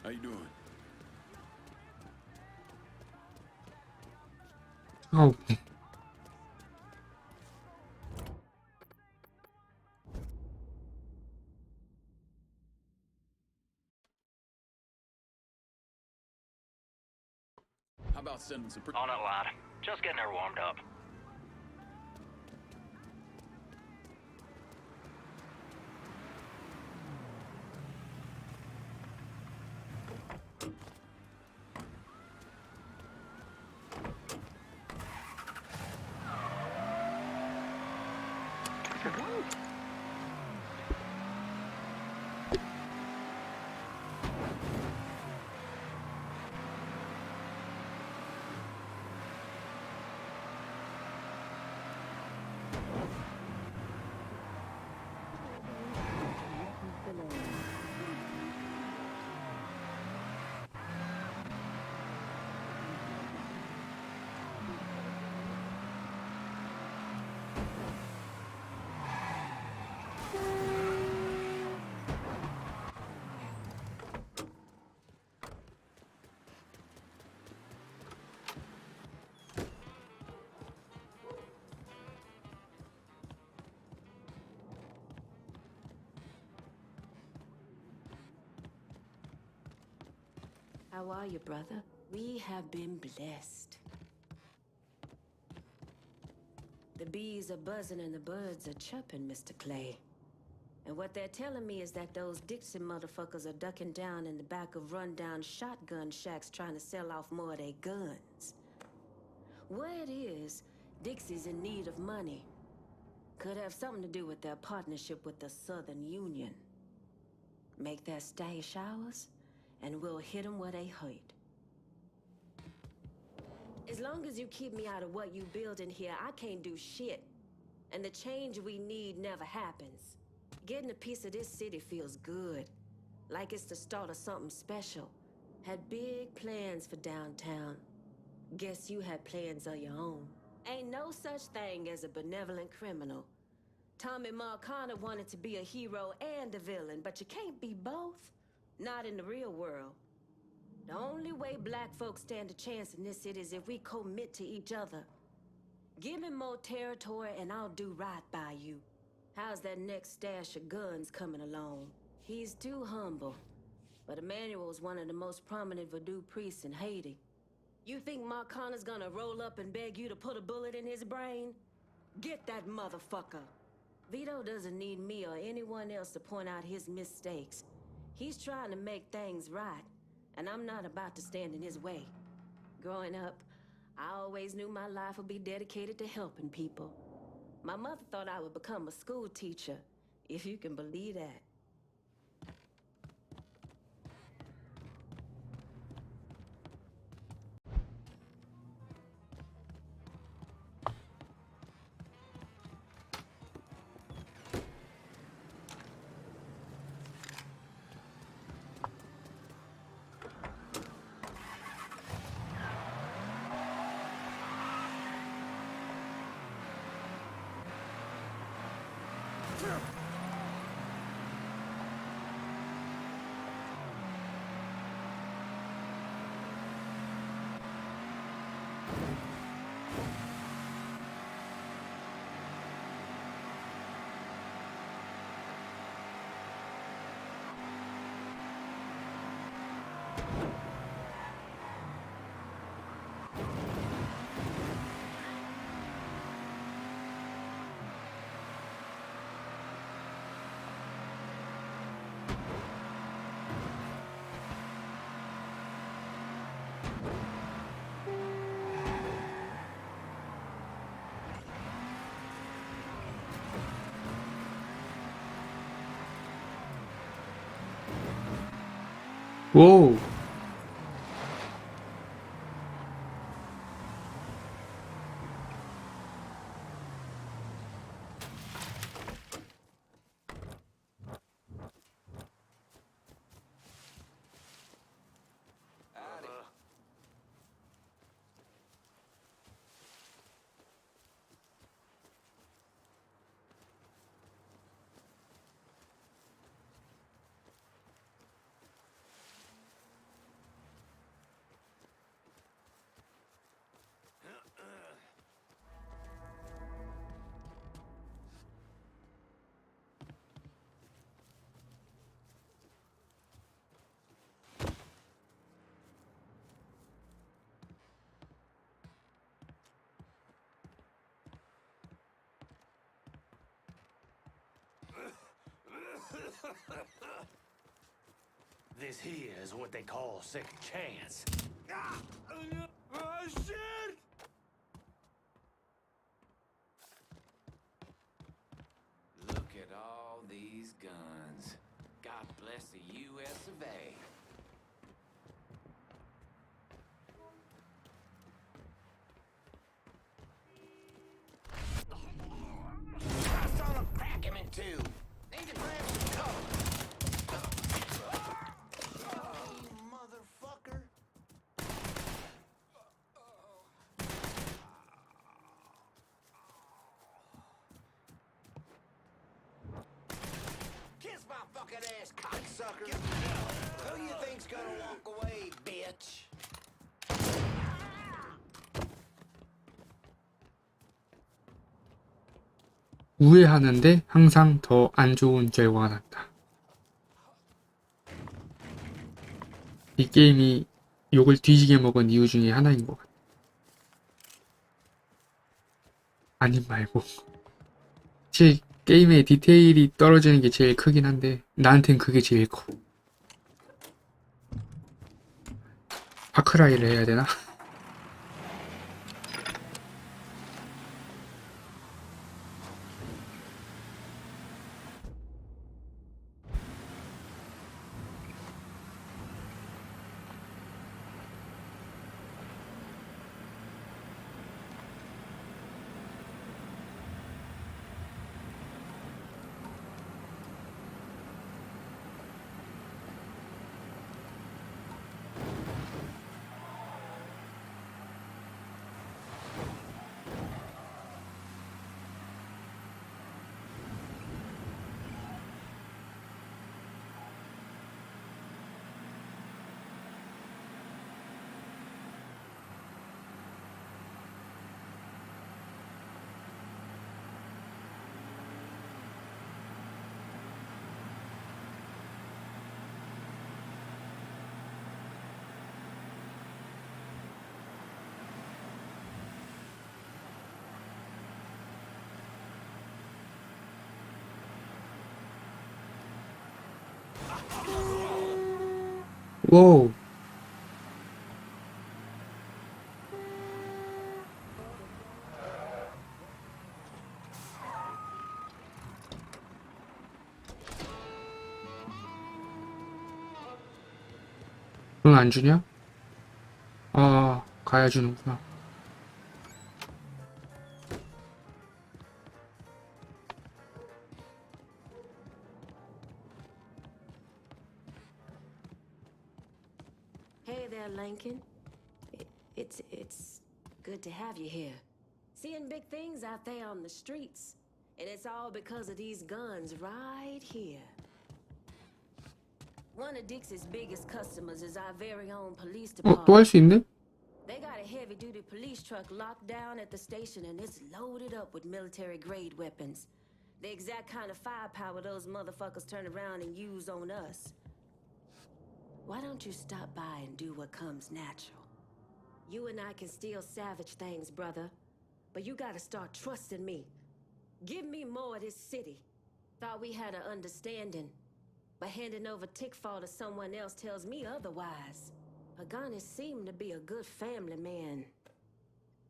How you doing? Oh, How about sending some... On it, lad. Just getting her warmed up. How are you, brother? We have been blessed. The bees are buzzing and the birds are chirping, Mr. Clay. And what they're telling me is that those Dixie motherfuckers are ducking down in the back of rundown shotgun shacks trying to sell off more of their guns. Word is, Dixie's in need of money. Could have something to do with their partnership with the Southern Union. Make their stash ours, and we'll hit them where they hurt. As long as you keep me out of what you build in here, I can't do shit. And the change we need never happens. Getting a piece of this city feels good. Like it's the start of something special. Had big plans for downtown. Guess you had plans of your own. Ain't no such thing as a benevolent criminal. Tommy Marcana wanted to be a hero and a villain, but you can't be both. Not in the real world. The only way black folks stand a chance in this city is if we commit to each other. Give me more territory and I'll do right by you. How's that next stash of guns coming along? He's too humble. But Emmanuel's one of the most prominent voodoo priests in Haiti. You think Marcana's gonna roll up and beg you to put a bullet in his brain? Get that motherfucker! Vito doesn't need me or anyone else to point out his mistakes. He's trying to make things right, and I'm not about to stand in his way. Growing up, I always knew my life would be dedicated to helping people. My mother thought I would become a school teacher, if you can believe that. whoa. This here is what they call second chance. Shit! Look at all these guns. God bless the U.S. of A. I saw them crack him in two. Need to grab some cover. Oh, you motherfucker. Kiss my fucking ass, cocksucker. Who you think's gonna walk away, bitch? 우회하는데 항상 더 안 좋은 결과가 난다. 이 게임이 욕을 뒤지게 먹은 이유 중에 하나인 것 같아. 아님 말고. 사실 게임의 디테일이 떨어지는 게 제일 크긴 한데 나한텐 그게 제일 커. 파크라이를 해야 되나? 와우. 응, 안 주냐? 아, 가야 주는구나. Hey there, Lincoln. It's good to have you here. Seeing big things out there on the streets. And it's all because of these guns right here. One of Dixie's biggest customers is our very own police 또 할 department. 수 있네? They got a heavy-duty police truck locked down at the station, and it's loaded up with military-grade weapons. The exact kind of firepower those motherfuckers turn around and use on us. Why don't you stop by and do what comes natural? You and I can still salvage things, brother. But you gotta start trusting me. Give me more of this city. Thought we had an understanding. But handing over Tickfall to someone else tells me otherwise. Paganis seemed to be a good family man.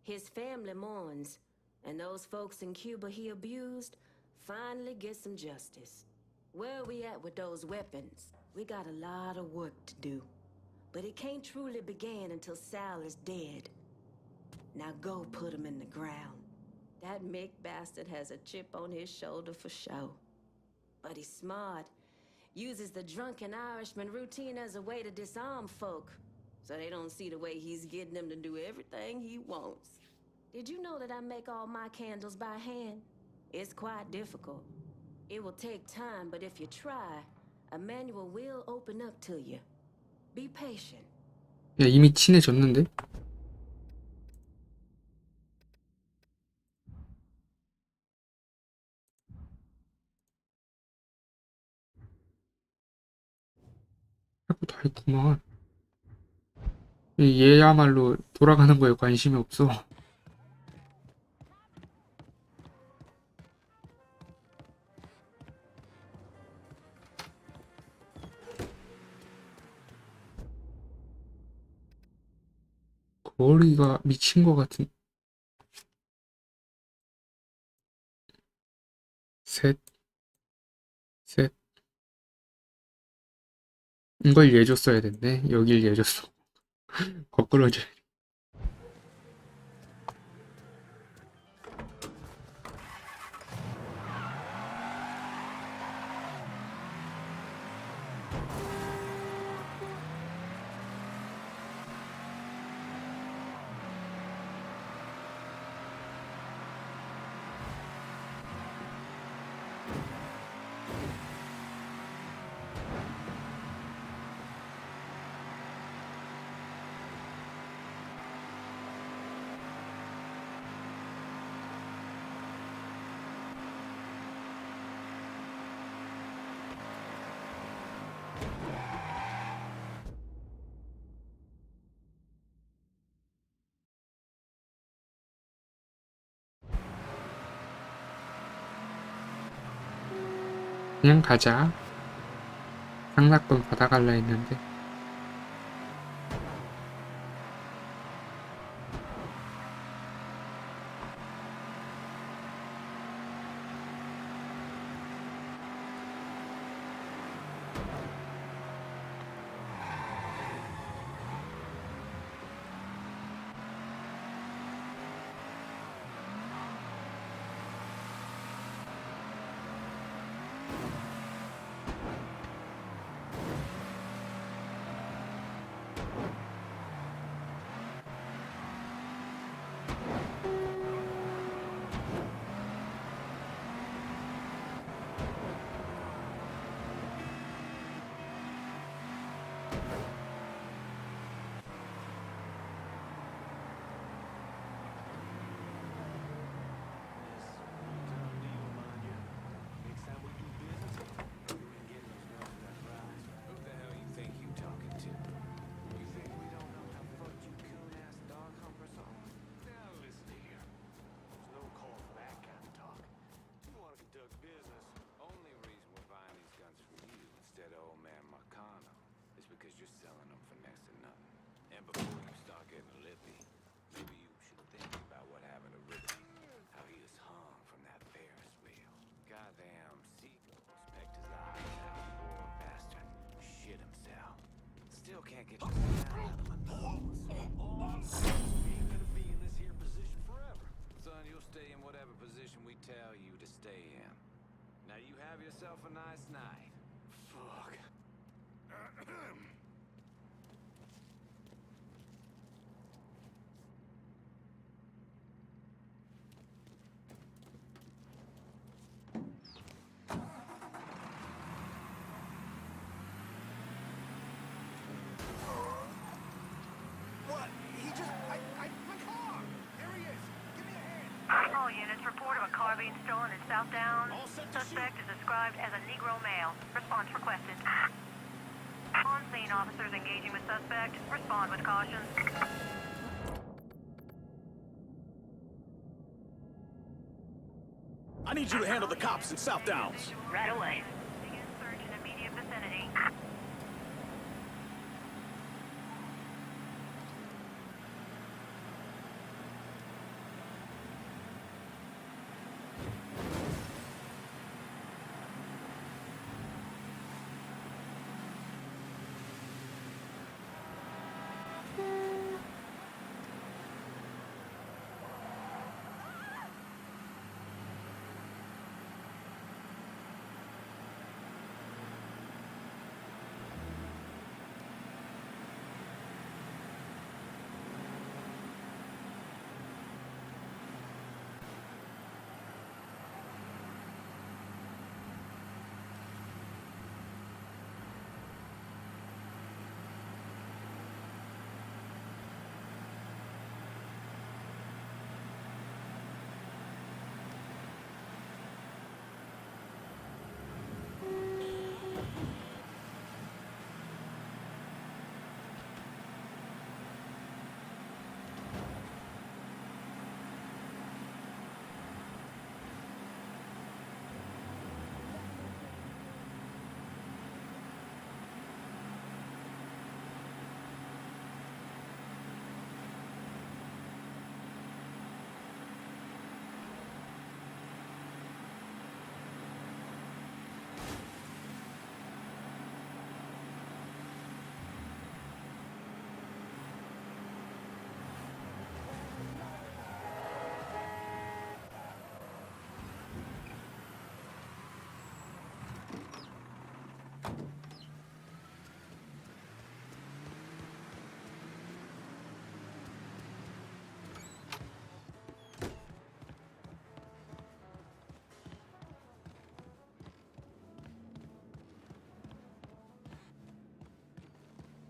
His family mourns, and those folks in Cuba he abused finally get some justice. Where are we at with those weapons? We got a lot of work to do. But it can't truly begin until Sal is dead. Now go put him in the ground. That Mick bastard has a chip on his shoulder for show. But he's smart. Uses the drunken Irishman routine as a way to disarm folk. So they don't see the way he's getting them to do everything he wants. Did you know that I make all my candles by hand? It's quite difficult. It will take time, but if you try, a manual will open up to you. Be patient. 야, 이미 친해졌는데? 하고 다 있구만. 얘야말로 돌아가는 거에 관심이 없어. 머리가 미친 것 같은. 셋, 셋. 이걸 얘 줬어야 됐네. 여길 얘 줬어. 거꾸로 줘. 그냥 가자. 상납금 받아갈라 했는데. Who the hell you think you talking to? You think we don't know how fucked you coon-ass dog humpers are? Now listen here. There's no call for that kind of talk. You want to conduct business. Only reason we're buying these guns from you instead of old man Marcano is because you're selling them for next to nothing. And before you start getting lippy, maybe you should think about what happened to Ricky. How he was hung from that Ferris wheel. Goddamn seagulls pecked his eyes out, poor bastard. Shit himself. Still can't get your out of my nose. We ain't gonna be in this here position forever. Son, you'll stay in whatever position we tell you to stay in. Now you have yourself a nice night. Fuck. What? He just... my car! There he is! Give me a hand! All units report of a car being stolen in South Downs. All set to Suspect is described as a Negro male. Response requested. On scene, officers engaging with suspect. Respond with caution. I need you to handle the cops in South Downs. Right away. Begin search in immediate vicinity.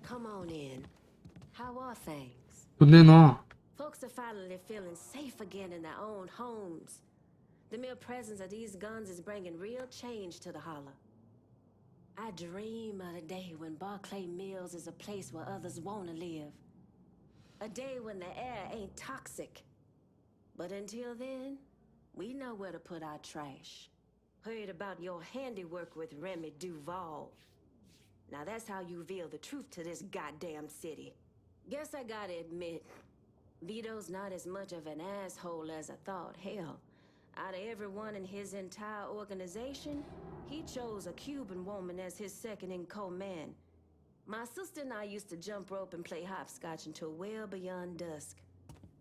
Come on in. How are things? 돈 내놔. Folks are finally feeling safe again in their own homes. The mere presence of these guns is bringing real change to the holler. I dream of the day when Barclay Mills is a place where others want to live. A day when the air ain't toxic. But until then, we know where to put our trash. Heard about your handiwork with Remy Duval. Now that's how you reveal the truth to this goddamn city. Guess I gotta admit, Vito's not as much of an asshole as I thought. Hell, out of everyone in his entire organization, he chose a Cuban woman as his second in command. My sister and I used to jump rope and play hopscotch until well beyond dusk.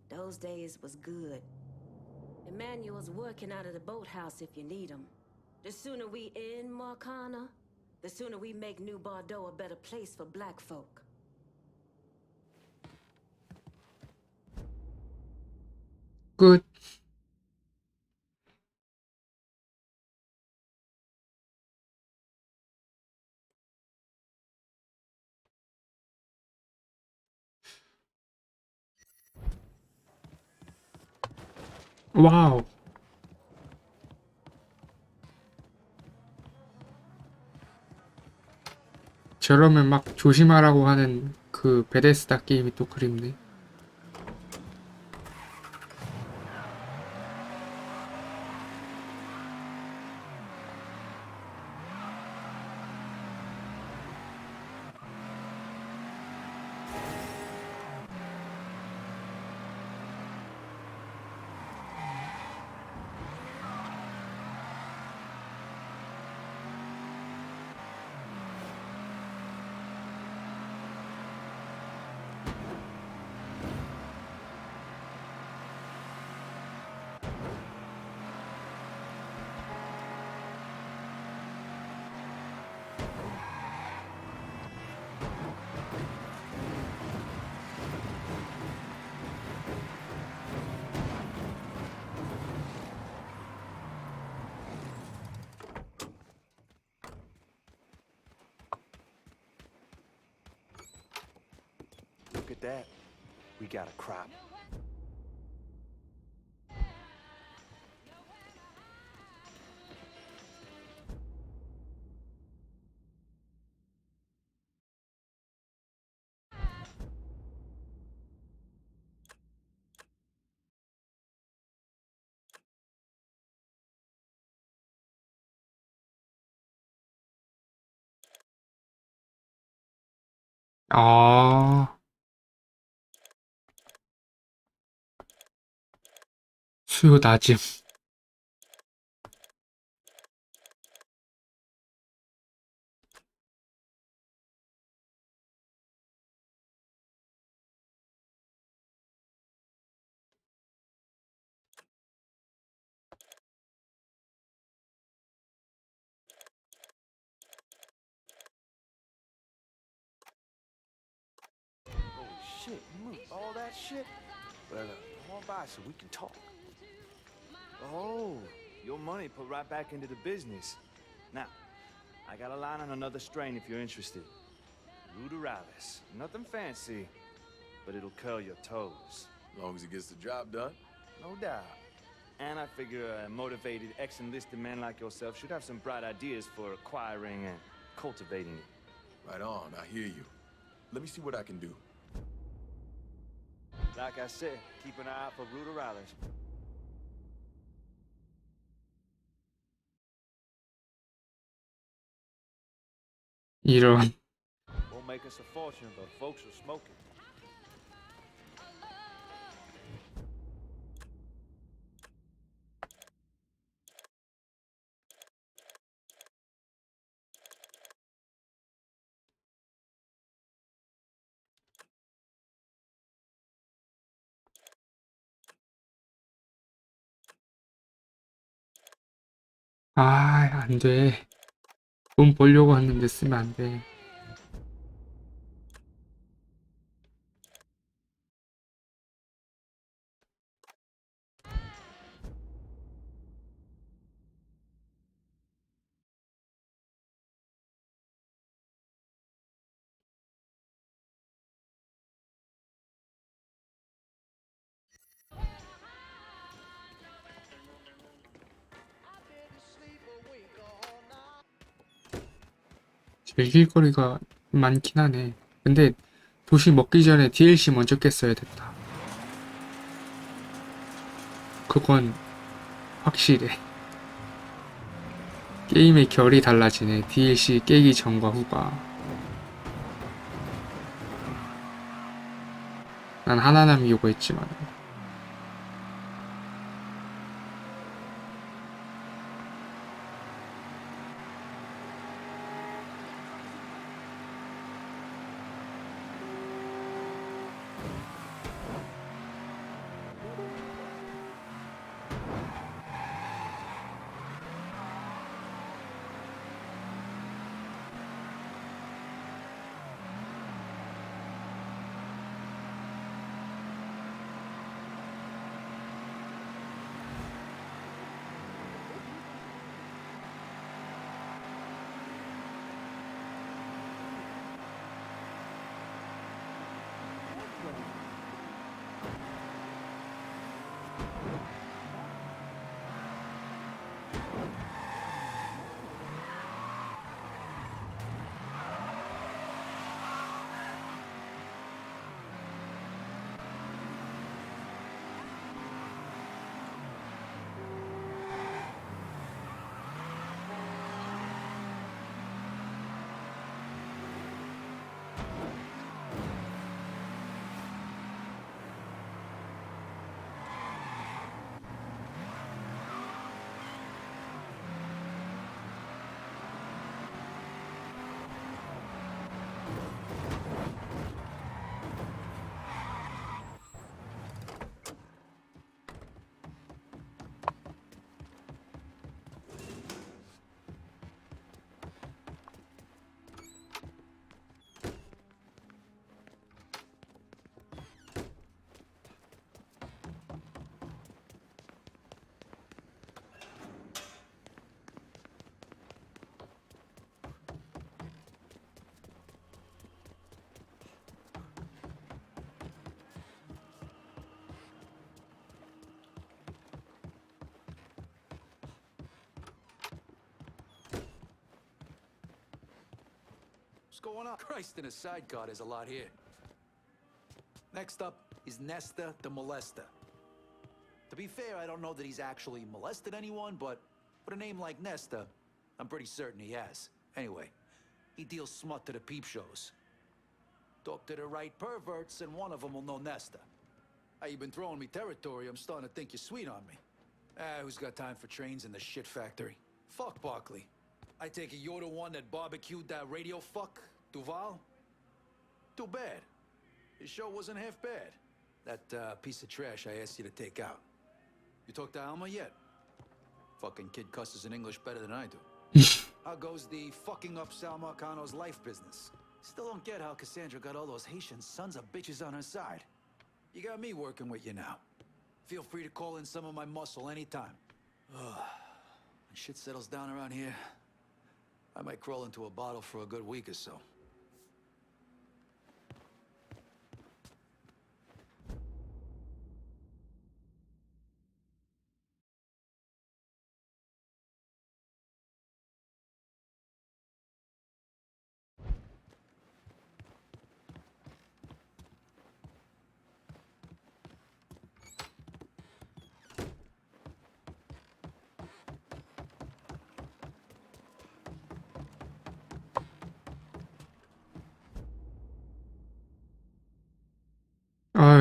Those days was good. Emmanuel's working out of the boathouse if you need him. The sooner we end Marcana, the sooner we make New Bordeaux a better place for black folk. 끝. 와우. 저러면 막 조심하라고 하는 그 베데스다 게임이 또 그립네. Look at that. We got a crop. 아, 수요 낮음. Holy shit, you moved all that shit? Well, come on by so we can talk. Oh, your money put right back into the business. Now, I got a line on another strain if you're interested. Ruderalis. Nothing fancy, but it'll curl your toes. As long as it gets the job done. No doubt. And I figure a motivated ex-enlisted man like yourself should have some bright ideas for acquiring and cultivating it. Right on, I hear you. Let me see what I can do. Like I said, keep an eye out for Ruderalis. 이런. Won't make us a fortune, but folks will smoke it. 아, 안 돼. 돈 벌려고 하는데 쓰면 안 돼. 즐길 거리가 많긴 하네. 근데 도시 먹기 전에 DLC 먼저 깼어야 됐다. 그건 확실해. 게임의 결이 달라지네. DLC 깨기 전과 후가. 난 하나 남기고 했지만. What's going on? Christ, in a sidecar, there's a lot here. Next up is Nesta the Molester. To be fair, I don't know that he's actually molested anyone, but with a name like Nesta, I'm pretty certain he has. Anyway, he deals smut to the peep shows. Talk to the right perverts, and one of them will know Nesta. You've been throwing me territory. I'm starting to think you're sweet on me. Who's got time for trains in the shit factory? Fuck Barkley. I take it you're the one that barbecued that radio fuck, Duval? Too bad. His show wasn't half bad. That piece of trash I asked you to take out. You talked to Alma yet? Fucking kid cusses in English better than I do. How goes the fucking up Sal Marcano's life business? Still don't get how Cassandra got all those Haitian sons of bitches on her side. You got me working with you now. Feel free to call in some of my muscle anytime. When shit settles down around here, I might crawl into a bottle for a good week or so.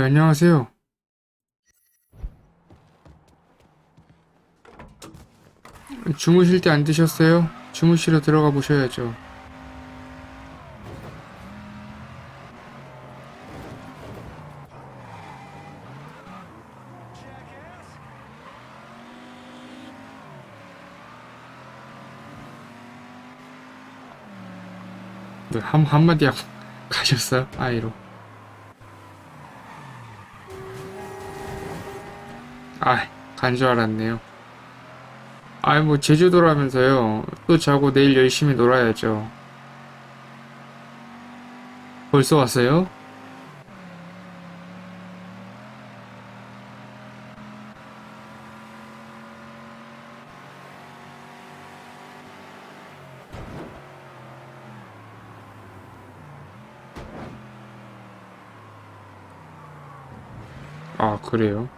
안녕하세요. 주무실 때 안 드셨어요? 주무시러 들어가 보셔야죠. 한마디 하고 가셨어요? 아이로. 간 줄 알았네요. 뭐 제주도라면서요. 또 자고 내일 열심히 놀아야죠. 벌써 왔어요? 그래요?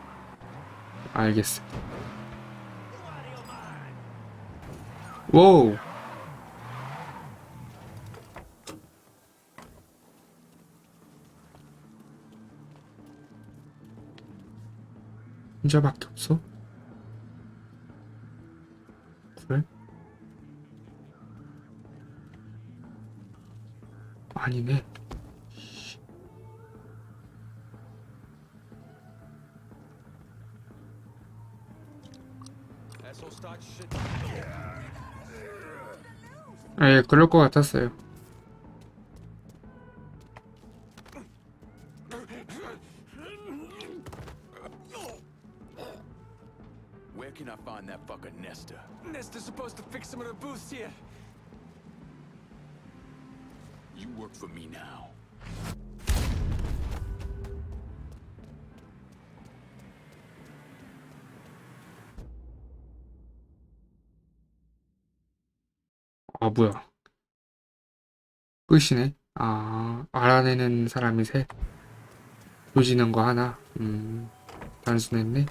알겠습니다. 와우! 혼자밖에 없어? 그래? 아니네. 그럴 것 같았어요. Where can I find that fucker Nesta? Nesta's supposed to fix some of the booths here. You work for me now. 뭐야. 끝이네. 알아내는 사람이 셋. 조지는 거 하나. 단순했네.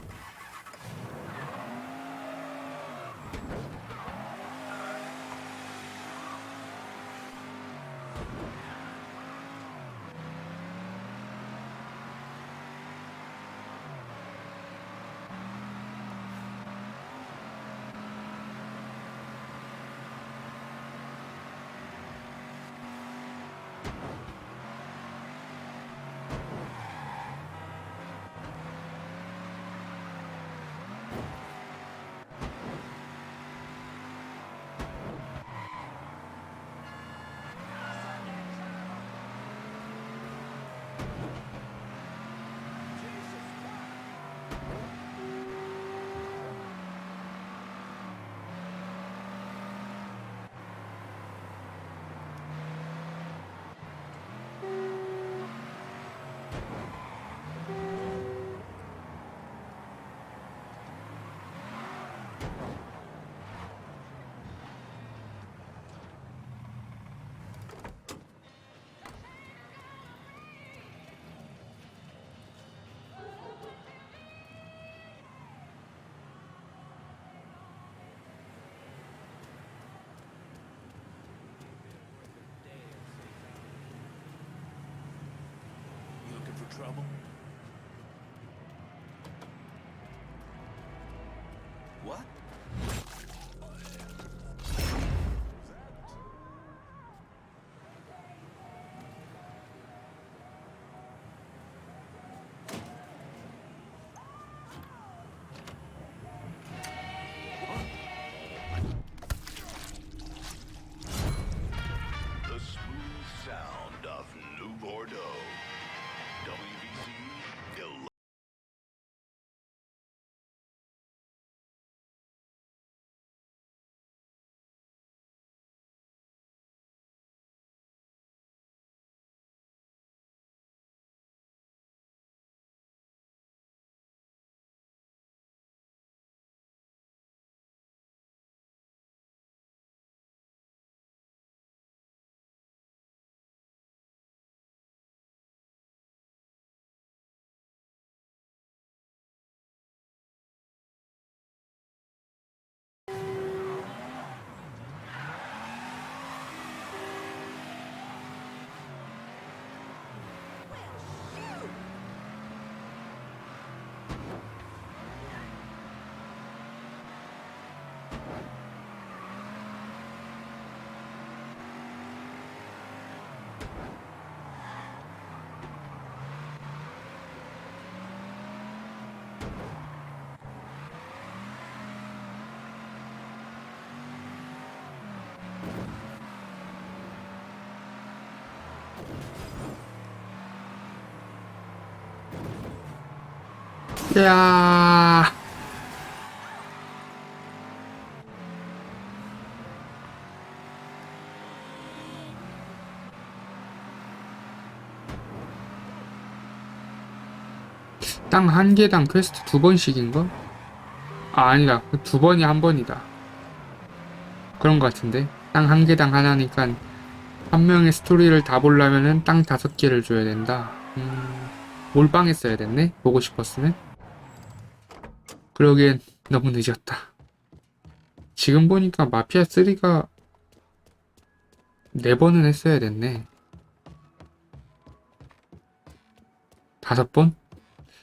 You looking for trouble? What? 야. 땅 한 개당 퀘스트 2번씩인가? 아, 아니다. 2번이 한 번이다. 그런 것 같은데. 땅 한 개당 하나니까 한 명의 스토리를 다 보려면은 땅 5개를 줘야 된다. 몰빵했어야 됐네. 보고 싶었으면. 그러기엔 너무 늦었다. 지금 보니까 마피아 3가 4번은 했어야 됐네. 5번?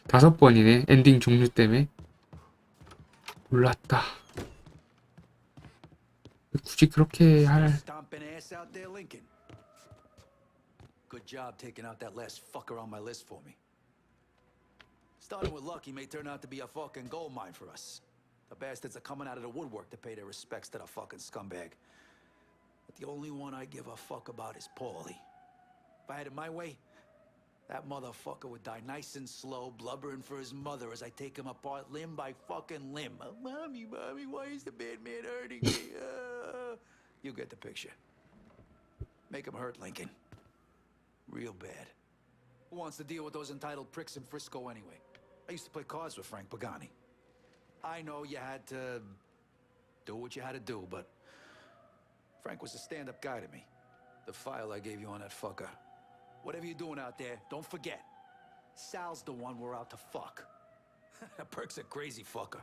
5번이네. 엔딩 종류 때문에. 몰랐다. 굳이 그렇게 할... Stomping ass out there, Lincoln. Good job taking out that last fucker on my list for me. Starting with luck, he may turn out to be a fucking gold mine for us. The bastards are coming out of the woodwork to pay their respects to the fucking scumbag. But the only one I give a fuck about is Paulie. If I had it my way, that motherfucker would die nice and slow, blubbering for his mother as I take him apart limb by fucking limb. Oh, mommy, why is the bad man hurting me? You get the picture. Make him hurt, Lincoln. Real bad. Who wants to deal with those entitled pricks in Frisco anyway? I used to play cards with Frank Pagani. I know you had to do what you had to do, but Frank was a stand-up guy to me. The file I gave you on that fucker. Whatever you're doing out there, don't forget. Sal's the one we're out to fuck. That Perk's a crazy fucker.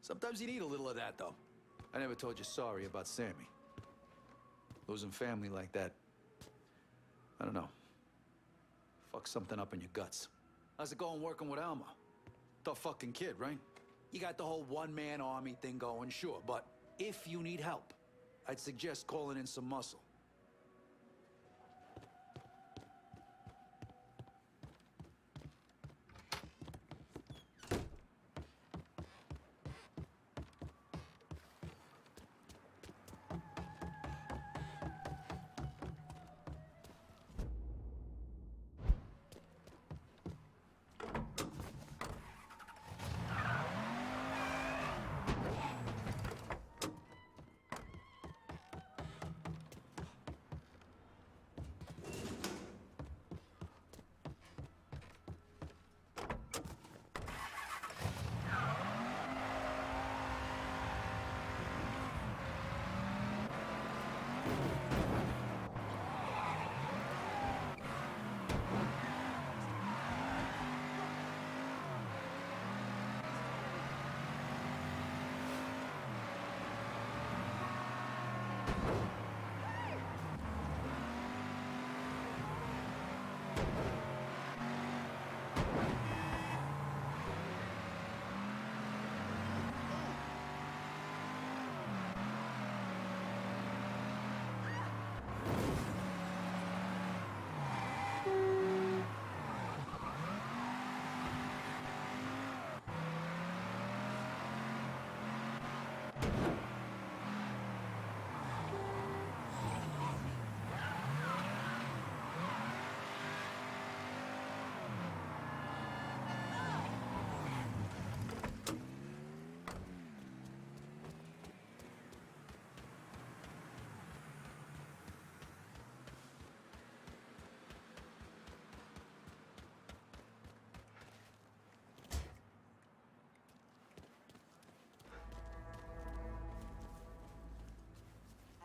Sometimes you need a little of that, though. I never told you sorry about Sammy. Losing family like that, I don't know. Fuck something up in your guts. How's it going working with Alma? Tough fucking kid, right? You got the whole one-man army thing going, sure, but if you need help, I'd suggest calling in some muscle.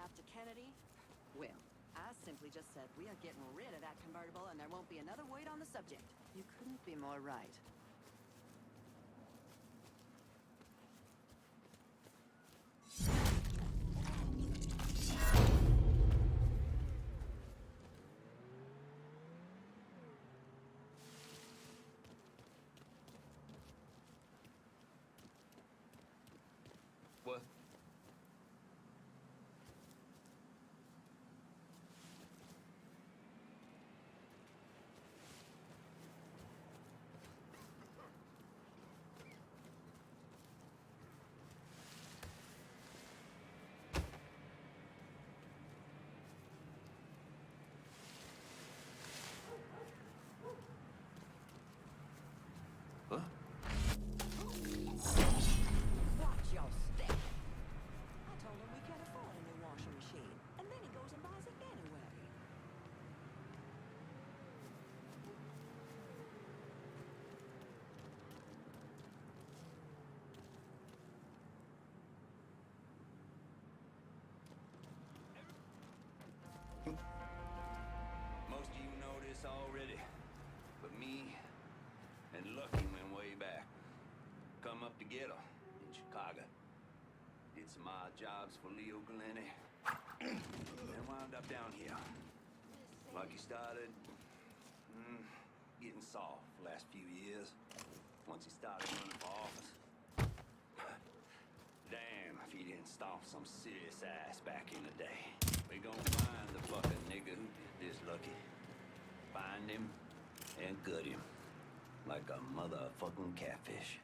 After Kennedy? Well, I simply just said we are getting rid of that convertible and there won't be another word on the subject. You couldn't be more right. What? this already, but me and Lucky went way back. Come up together in Chicago. Did some odd jobs for Leo Glennie. Then wound up down here. Lucky started getting soft the last few years. Once he started running for office. Damn if he didn't stomp some serious ass back in the day. We gon' find the fucking nigga who did this, Lucky. Find him and gut him. Like a motherfucking catfish.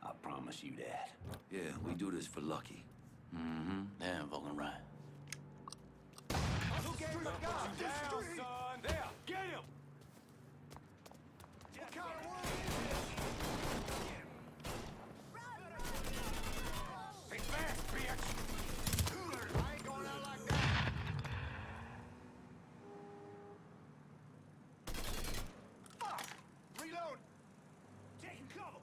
I promise you that. Yeah, we do this for Lucky. Mm-hmm. Damn fucking right. Who gave the gun? Down, son! There! Get him! What kind of world is this? Think fast, bitch! I ain't going out like that! Fuck! Reload! Taking cover!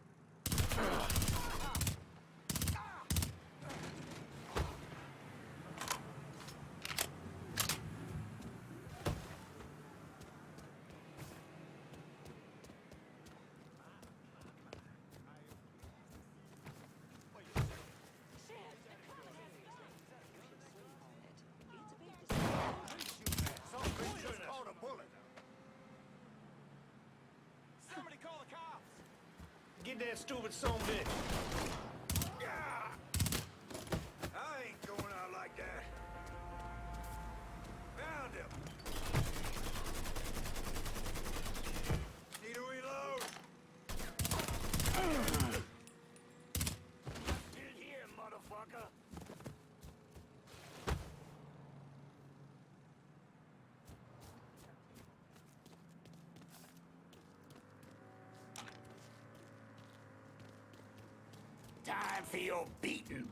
Somebody call the cops! Get that stupid son of a bitch. I ain't going out like that. Found him. Need a reload. Still here, motherfucker. Time for your beating.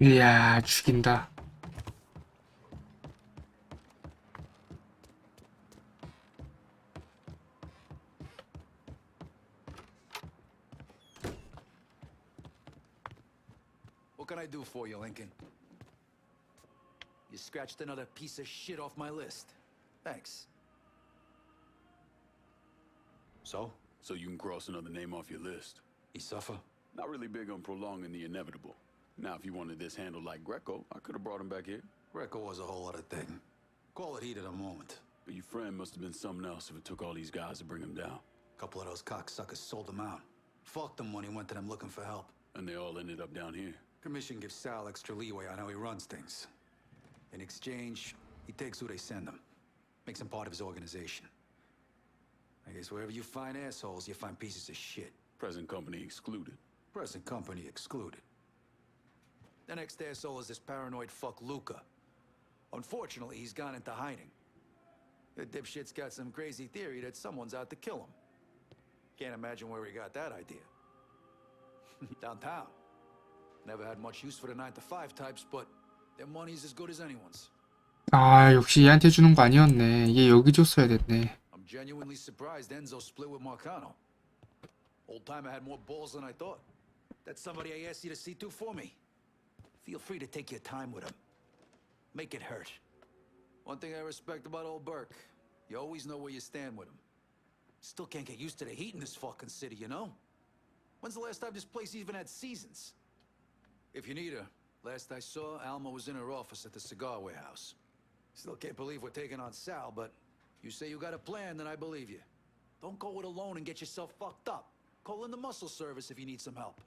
이야, 죽인다. What can I do for you, Lincoln? You scratched another piece of shit off my list. Thanks. So? So you can cross another name off your list. He suffer? Not really big on prolonging the inevitable. Now, if you wanted this handled like Greco, I could have brought him back here. Greco was a whole other thing. Call it heat at a moment. But your friend must have been something else if it took all these guys to bring him down. A couple of those cocksuckers sold him out. Fucked him when he went to them looking for help. And they all ended up down here. Commission gives Sal extra leeway on how he runs things. In exchange, he takes who they send him. Makes him part of his organization. I guess wherever you find assholes, you find pieces of shit. Present company excluded. Present company excluded. The next asshole is this paranoid fuck Luca. Unfortunately, he's gone into hiding. The dipshit's got some crazy theory that someone's out to kill him. Can't imagine where he got that idea. Downtown. Never had much use for the 9-to-5 types, but their money's as good as anyone's. 아, 역시 얘한테 주는 거 아니었네. 얘 여기 줬어야 됐네. I'm genuinely surprised Enzo split with Marcano. Old timer had more balls than I thought. That's somebody I asked you to see to for me. Feel free to take your time with him. Make it hurt. One thing I respect about old Burke, you always know where you stand with him. Still can't get used to the heat in this fucking city, you know? When's the last time this place even had seasons? If you need her, last I saw, Alma was in her office at the cigar warehouse. Still can't believe we're taking on Sal, but you say you got a plan, then I believe you. Don't go it alone and get yourself fucked up. Call in the muscle service if you need some help.